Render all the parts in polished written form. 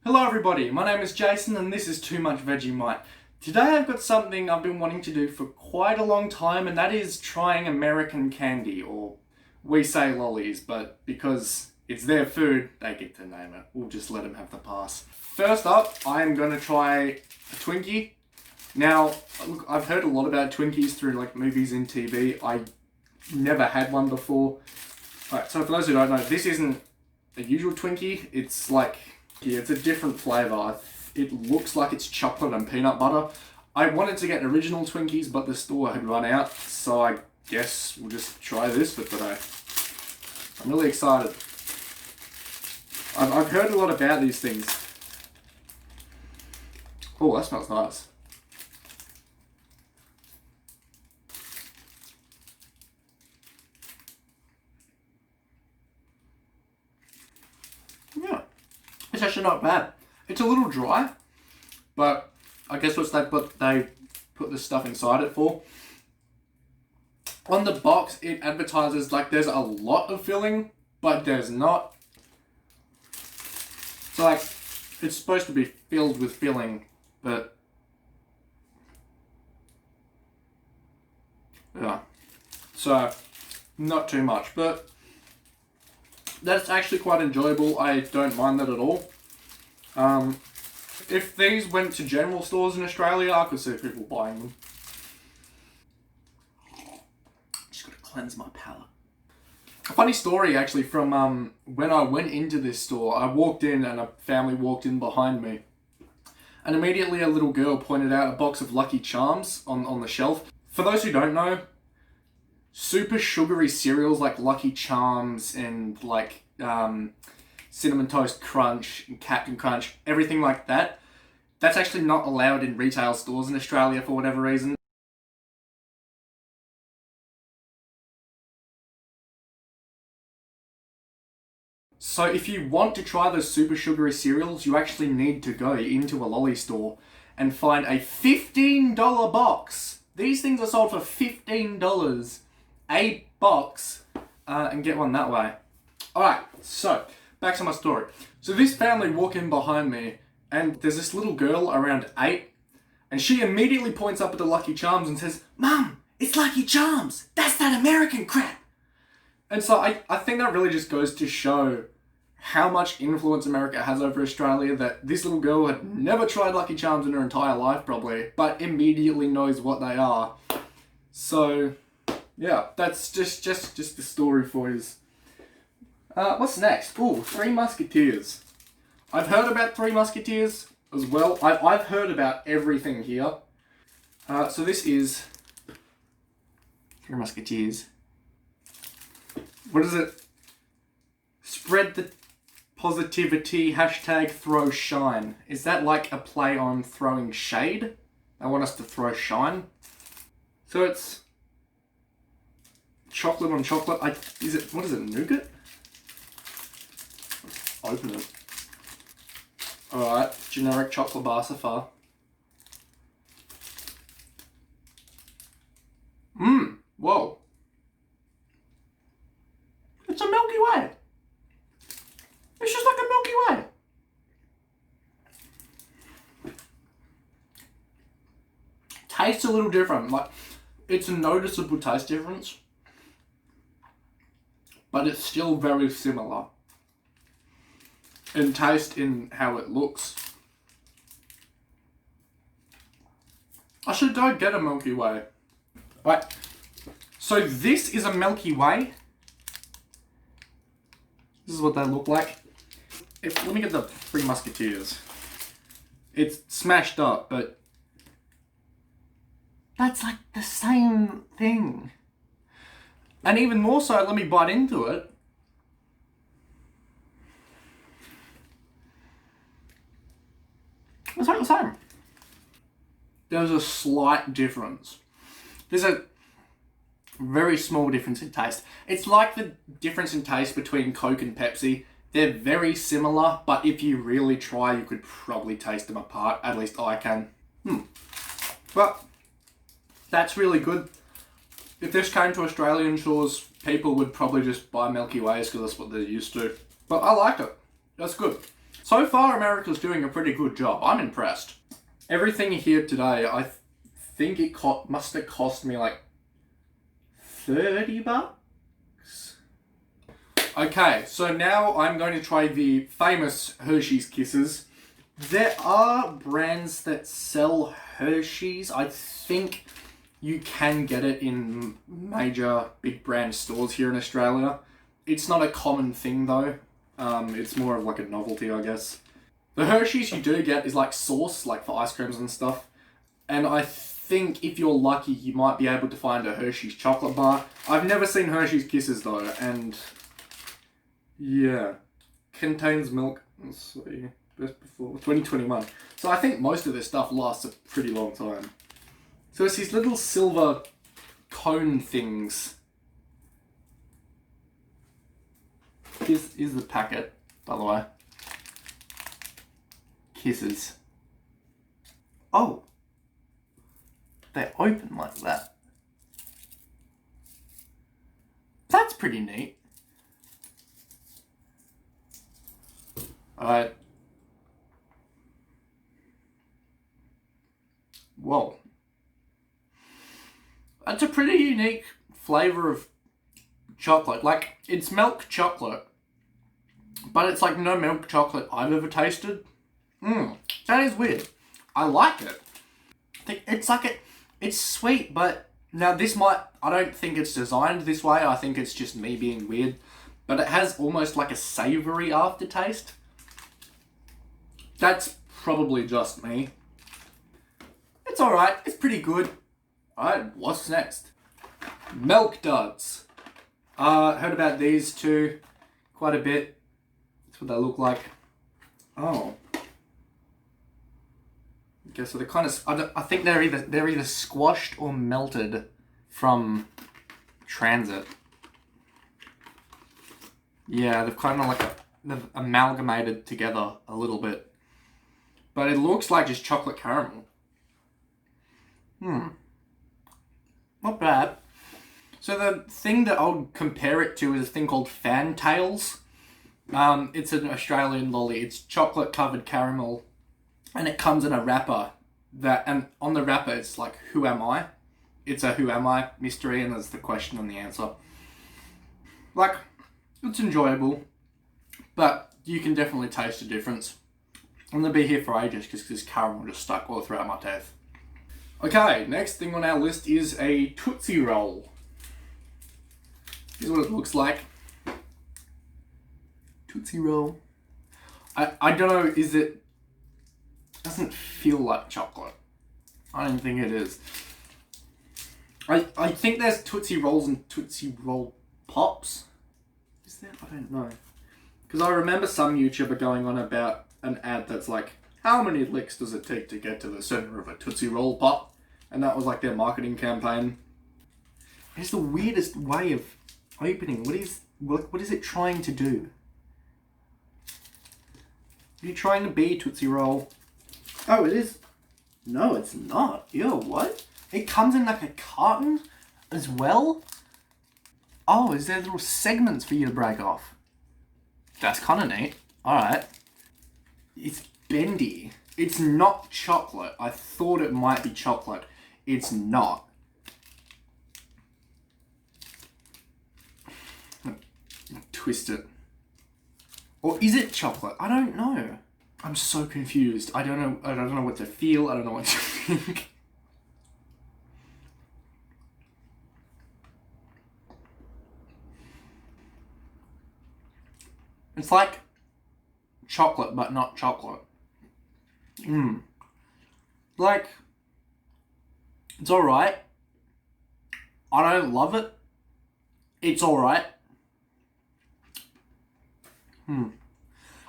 Hello everybody, my name is Jason and this is Too Much Vegemite. Today I've got something I've been wanting to do for quite a long time, and that is trying American candy, or we say lollies, but because it's their food, they get to name it. We'll just let them have the pass. First up, I'm going to try a Twinkie. Now, look, I've heard a lot about Twinkies through like movies and TV. I never had one before. Alright, so for those who don't know, this isn't a usual Twinkie. It's like, yeah, it's a different flavour. It looks like it's chocolate and peanut butter. I wanted to get original Twinkies, but the store had run out, so I guess we'll just try this for today. I'm really excited. I've heard a lot about these things. Oh, that smells nice. Yeah, it's actually not bad. It's a little dry, but I guess they put the stuff inside it for. On the box, it advertises like there's a lot of filling, but there's not. So like, it's supposed to be filled with filling, but yeah. So, not too much, but that's actually quite enjoyable. I don't mind that at all. If these went to general stores in Australia, I could see people buying them. Just gotta cleanse my palate. A funny story actually from when I went into this store. I walked in and a family walked in behind me. And immediately a little girl pointed out a box of Lucky Charms on the shelf. For those who don't know, super sugary cereals like Lucky Charms and like Cinnamon Toast Crunch and Captain Crunch, everything like that, that's actually not allowed in retail stores in Australia for whatever reason. So if you want to try those super sugary cereals, you actually need to go into a lolly store and find a $15 box. These things are sold for $15 a box, and get one that way. Alright, so back to my story. So this family walk in behind me, and there's this little girl around 8, and she immediately points up at the Lucky Charms and says, "Mum, it's Lucky Charms! That's that American crap!" And so I think that really just goes to show how much influence America has over Australia, that this little girl had never tried Lucky Charms in her entire life probably, but immediately knows what they are. So yeah, that's just the story for you. What's next? Ooh, Three Musketeers. I've heard about Three Musketeers as well. I've heard about everything here. So this is Three Musketeers. What is it? Spread the positivity, hashtag throw shine. Is that like a play on throwing shade? They want us to throw shine. So it's chocolate on chocolate. What is it, nougat? Open it. Alright, generic chocolate bar so far. Whoa. It's a Milky Way. It's just like a Milky Way. Tastes a little different. Like, it's a noticeable taste difference, but it's still very similar in taste, in how it looks. I should go get a Milky Way. Right, so this is a Milky Way. This is what they look like. Let me get the Three Musketeers. It's smashed up, but that's like the same thing. And even more so, let me bite into it. It's like the same. There's a slight difference. There's a very small difference in taste. It's like the difference in taste between Coke and Pepsi. They're very similar, but if you really try, you could probably taste them apart. At least I can. But that's really good. If this came to Australian shores, people would probably just buy Milky Ways because that's what they're used to. But I like it. That's good. So far, America's doing a pretty good job. I'm impressed. Everything here today, I think it must have cost me like 30 bucks. Okay, so now I'm going to try the famous Hershey's Kisses. There are brands that sell Hershey's. I think you can get it in major big brand stores here in Australia. It's not a common thing though. It's more of like a novelty, I guess. The Hershey's you do get is like sauce, like for ice creams and stuff. And I think if you're lucky, you might be able to find a Hershey's chocolate bar. I've never seen Hershey's Kisses though, and yeah. Contains milk. Let's see. Best before 2021. So I think most of this stuff lasts a pretty long time. So it's these little silver cone things. Here's the packet, by the way. Kisses. Oh. They open like that. That's pretty neat. Alright. Whoa. That's a pretty unique flavour of chocolate. Like, it's milk chocolate, but it's like no milk chocolate I've ever tasted. That is weird. I like it. It's like it's sweet, but now I don't think it's designed this way. I think it's just me being weird. But it has almost like a savoury aftertaste. That's probably just me. It's alright. It's pretty good. Alright, what's next? Milk Duds. Heard about these two quite a bit. That's what they look like. Oh. Okay, so they're kind of... I think they're either squashed or melted from transit. Yeah, they've kind of they've amalgamated together a little bit. But it looks like just chocolate caramel. Not bad. So the thing that I'll compare it to is a thing called Fantails. It's an Australian lolly. It's chocolate covered caramel. And it comes in a wrapper. And on the wrapper it's like, who am I? It's a who am I mystery, and there's the question and the answer. Like, it's enjoyable. But you can definitely taste the difference. I'm going to be here for ages because this caramel just stuck all throughout my teeth. Okay, next thing on our list is a Tootsie Roll. Here's what it looks like. Tootsie Roll. I don't know, doesn't feel like chocolate. I don't think it is. I think there's Tootsie Rolls and Tootsie Roll Pops. Is there? I don't know. Because I remember some YouTuber going on about an ad that's like, how many licks does it take to get to the center of a Tootsie Roll Pop? And that was like their marketing campaign. It's the weirdest way of opening. What is it trying to do? Are you trying to be Tootsie Roll? Oh, it is. No, it's not. Ew, what? It comes in like a carton as well? Oh, is there little segments for you to break off? That's kind of neat. Alright. It's bendy. It's not chocolate. I thought it might be chocolate. It's not. Twist it. Or is it chocolate? I don't know. I'm so confused. I don't know what to feel. I don't know what to think. It's like chocolate, but not chocolate. Like, it's alright. I don't love it. It's alright.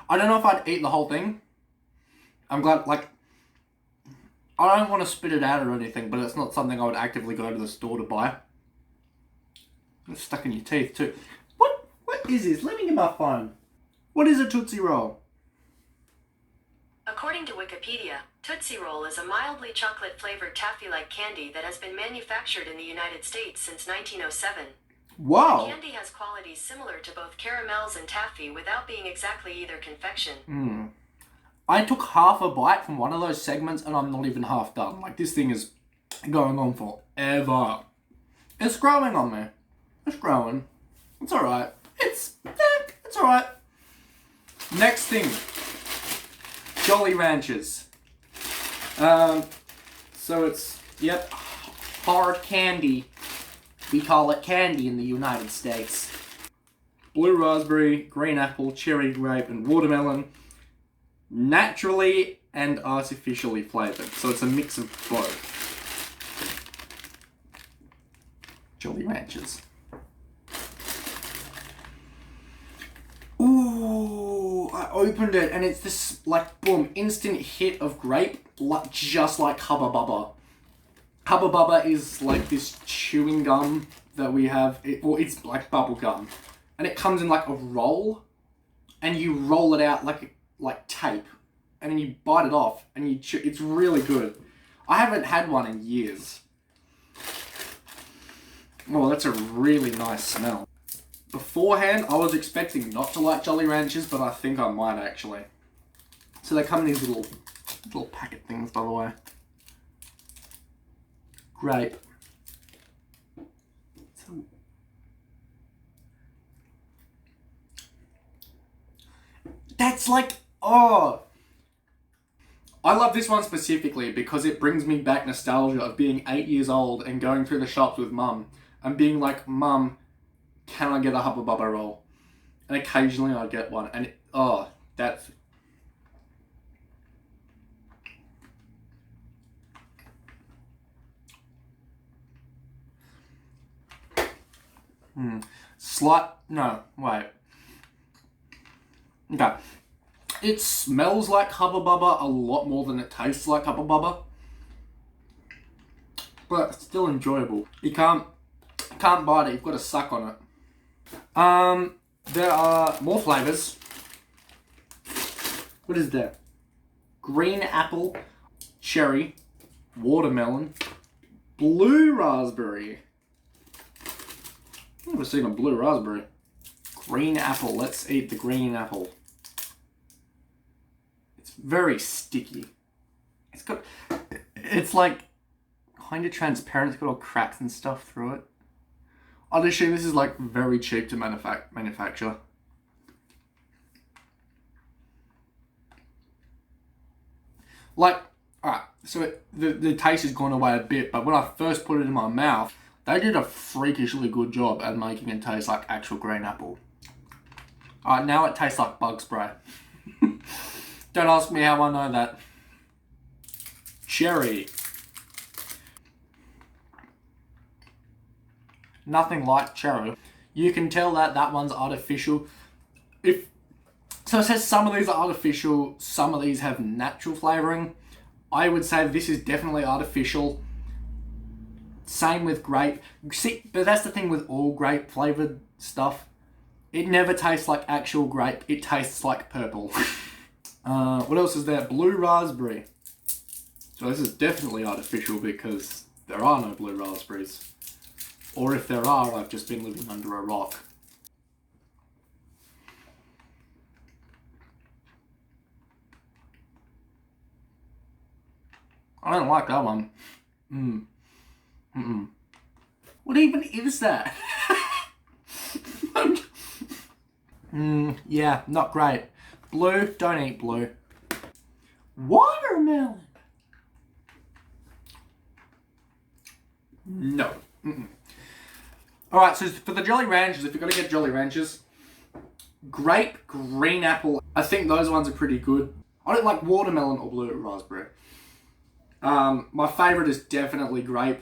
I don't know if I'd eat the whole thing. I'm glad, like, I don't want to spit it out or anything, but it's not something I would actively go to the store to buy. It's stuck in your teeth too. What is this? Let me get my phone. What is a Tootsie Roll? According to Wikipedia, Tootsie Roll is a mildly chocolate-flavored taffy-like candy that has been manufactured in the United States since 1907. Wow. The candy has qualities similar to both caramels and taffy without being exactly either confection. I took half a bite from one of those segments and I'm not even half done. Like, this thing is going on forever. It's growing on me. It's growing. It's alright. It's alright. Next thing. Jolly Ranchers. So it's, yep, hard candy. We call it candy in the United States. Blue raspberry, green apple, cherry grape, and watermelon. Naturally and artificially flavoured. So it's a mix of both. Jolly Ranchers. Ooh, I opened it and it's this, like, boom, instant hit of grape, like, just like Hubba Bubba. Hubba Bubba is like this chewing gum that we have, it's like bubble gum. And it comes in like a roll, and you roll it out like tape, and then you bite it off, and you chew. It's really good. I haven't had one in years. Oh, that's a really nice smell. Beforehand, I was expecting not to like Jolly Ranchers, but I think I might actually. So they come in these little packet things, by the way. Grape. That's like, oh. I love this one specifically because it brings me back nostalgia of being 8 years old and going through the shops with Mum and being like, Mum, can I get a Hubba Bubba roll? And occasionally I'd get one. And that's... No, wait. Okay. It smells like Hubba Bubba a lot more than it tastes like Hubba Bubba. But it's still enjoyable. You can't bite it, you've got to suck on it. There are more flavours. What is that? Green apple, cherry, watermelon, blue raspberry. I've never seen a blue raspberry. Green apple, let's eat the green apple. It's very sticky. It's like kind of transparent, it's got all cracks and stuff through it. I'd assume this is like very cheap to manufacture. Like, alright, so the taste has gone away a bit, but when I first put it in my mouth, they did a freakishly good job at making it taste like actual green apple. Alright, now it tastes like bug spray. Don't ask me how I know that. Cherry. Nothing like cherry. You can tell that one's artificial. So it says some of these are artificial, some of these have natural flavouring. I would say this is definitely artificial. Same with grape. See, but that's the thing with all grape flavoured stuff. It never tastes like actual grape. It tastes like purple. What else is there? Blue raspberry. So this is definitely artificial because there are no blue raspberries. Or if there are, I've just been living under a rock. I don't like that one. What even is that? Yeah, not great. Blue, don't eat blue. Watermelon. No. Alright, so for the Jolly Ranchers, if you're going to get Jolly Ranchers, grape, green apple, I think those ones are pretty good. I don't like watermelon or blue raspberry. My favourite is definitely grape.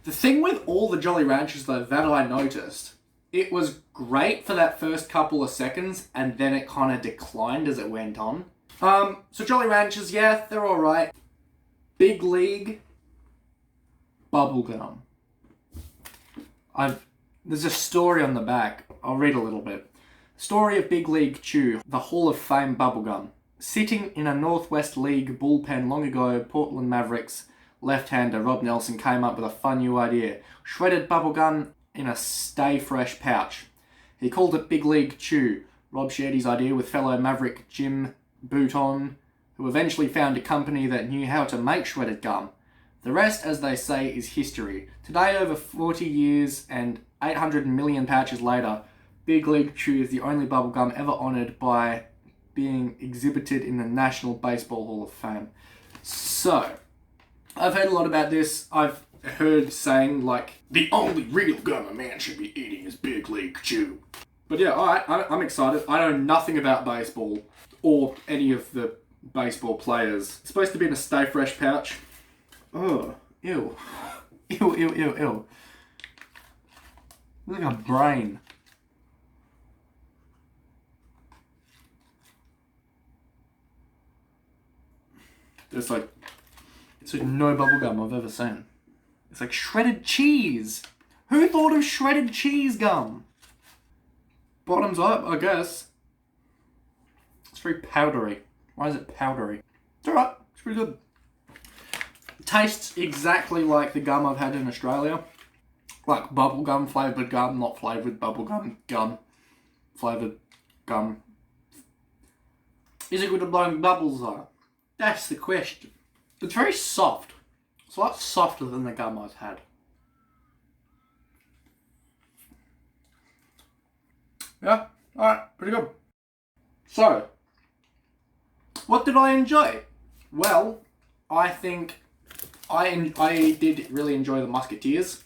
The thing with all the Jolly Ranchers though, that I noticed, it was great for that first couple of seconds and then it kind of declined as it went on. So Jolly Ranchers, yeah, they're alright. Big League, bubblegum. There's a story on the back. I'll read a little bit. Story of Big League Chew, the Hall of Fame bubblegum. Sitting in a Northwest League bullpen long ago, Portland Mavericks left-hander Rob Nelson came up with a fun new idea. Shredded bubblegum in a Stay Fresh pouch. He called it Big League Chew. Rob shared his idea with fellow Maverick Jim Bouton, who eventually found a company that knew how to make shredded gum. The rest, as they say, is history. Today, over 40 years and 800 million pouches later, Big League Chew is the only bubblegum ever honoured by being exhibited in the National Baseball Hall of Fame. So, I've heard a lot about this. I've heard saying, like, the only real gum a man should be eating is Big League Chew. But yeah, alright, I'm excited. I know nothing about baseball or any of the baseball players. It's supposed to be in a Stay Fresh pouch. Oh, ew. Ew, ew, ew, ew. Looks like a brain. It's like no bubblegum I've ever seen. It's like shredded cheese. Who thought of shredded cheese gum? Bottoms up, I guess. It's very powdery. Why is it powdery? It's alright. It's pretty good. It tastes exactly like the gum I've had in Australia. Like bubblegum flavoured gum, not flavoured bubblegum gum. Flavoured gum. Is it good at blowing bubbles though? That's the question. It's very soft. It's a lot softer than the gum I've had. Yeah, alright, pretty good. So, what did I enjoy? Well, I think I did really enjoy the Musketeers.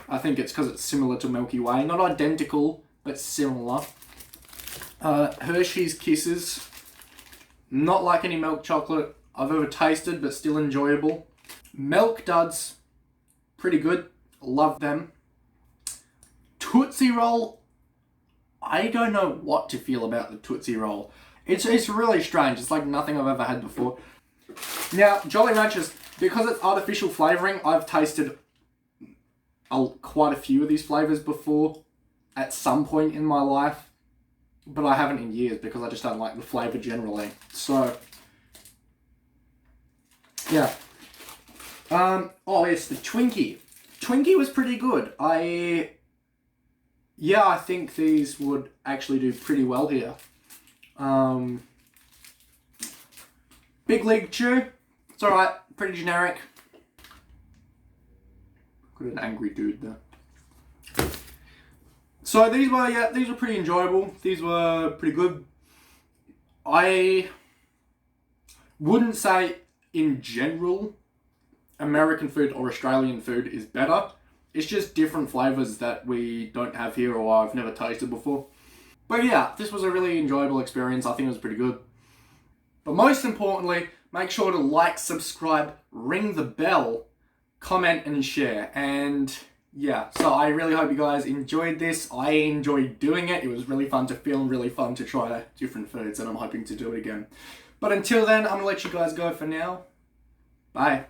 I think it's because it's similar to Milky Way. Not identical, but similar. Hershey's Kisses. Not like any milk chocolate I've ever tasted, but still enjoyable. Milk Duds. Pretty good. Love them. Tootsie Roll. I don't know what to feel about the Tootsie Roll. It's really strange. It's like nothing I've ever had before. Now, Jolly Ranchers, because it's artificial flavouring, I've tasted quite a few of these flavours before at some point in my life. But I haven't in years because I just don't like the flavour generally. So, yeah. Oh, yes, the Twinkie. Twinkie was pretty good. I think these would actually do pretty well here. Big League Chew. It's alright. Pretty generic. Got an angry dude there. So these were pretty enjoyable. These were pretty good. I wouldn't say in general American food or Australian food is better. It's just different flavours that we don't have here or I've never tasted before. But yeah, this was a really enjoyable experience. I think it was pretty good. But most importantly, make sure to like, subscribe, ring the bell, comment and share. And yeah, so I really hope you guys enjoyed this. I enjoyed doing it. It was really fun to film, really fun to try different foods, and I'm hoping to do it again. But until then, I'm going to let you guys go for now. Bye.